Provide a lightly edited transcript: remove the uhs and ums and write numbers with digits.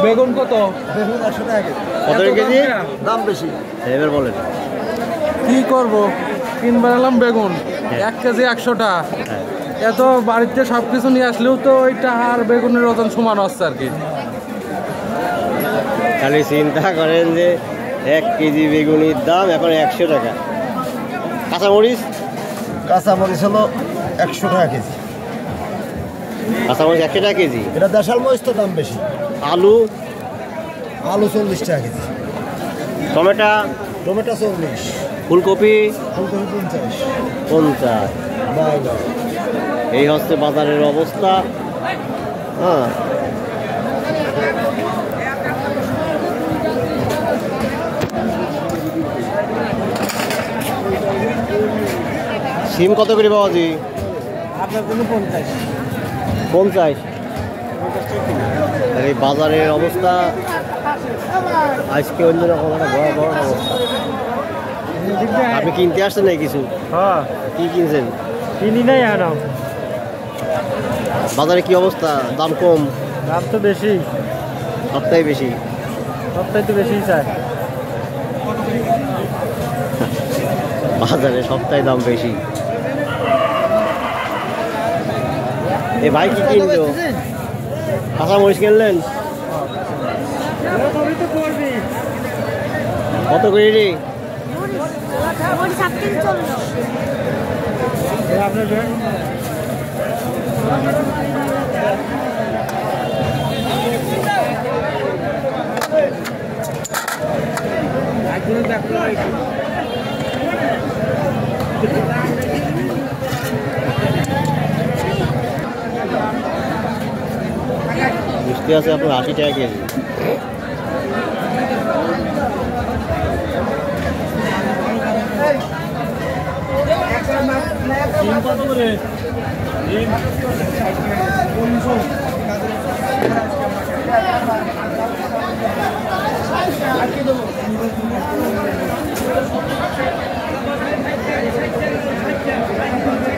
বেগুন কত? বেগুন 100 টাকা কেজি। কত কেজি? দাম বেশি। এবার বলেন কি করব, কিনবার এলাম বেগুন 1 কেজি 100 টাকা। এত বাড়িতে সবকিছু নিয়ে আসলেও তো ওইটা আর বেগুনের ওজন সমান হচ্ছে আর কি। খালি চিন্তা করেন যে 1 কেজি বেগুনের দাম এখন 100 টাকা। কাঁচামরিচ? কাঁচামরিচ হলো 100 টাকা কেজি। কাঁচামরিচ 100 টাকা কেজি। এটা দেশাল মরিচ তো দাম বেশি। আলু? আলু 40 টাকা কেজি। টমেটো? টমেটো 40। ফুলকপি? ফুলকপি 50। 50। বাই। এই হচ্ছে বাজারের অবস্থা। হ্যাঁ, সিম কত করে বাবাজি? আপনার জন্য 50। 50। এই বাজারের অবস্থা আজকে অন্যরকম একটা ভয়াবহ অবস্থা। আপনি কিনতে আসছেন নাকি কিছু? হ্যাঁ, কি কিনছেন? কিনি নাই আনো। বাজারে কি অবস্থা? দাম কম? দাম তো বেশি। সবটাই বেশি। সবটাই তো বেশি চাই। বাজারে সবটাই দাম বেশি। এ ভাই কি কিনলো? কাঁচামরিচ কিনলেন কত করে রে? মিষ্টি আছে আপনার 80 টাকা কেজি। কত করে?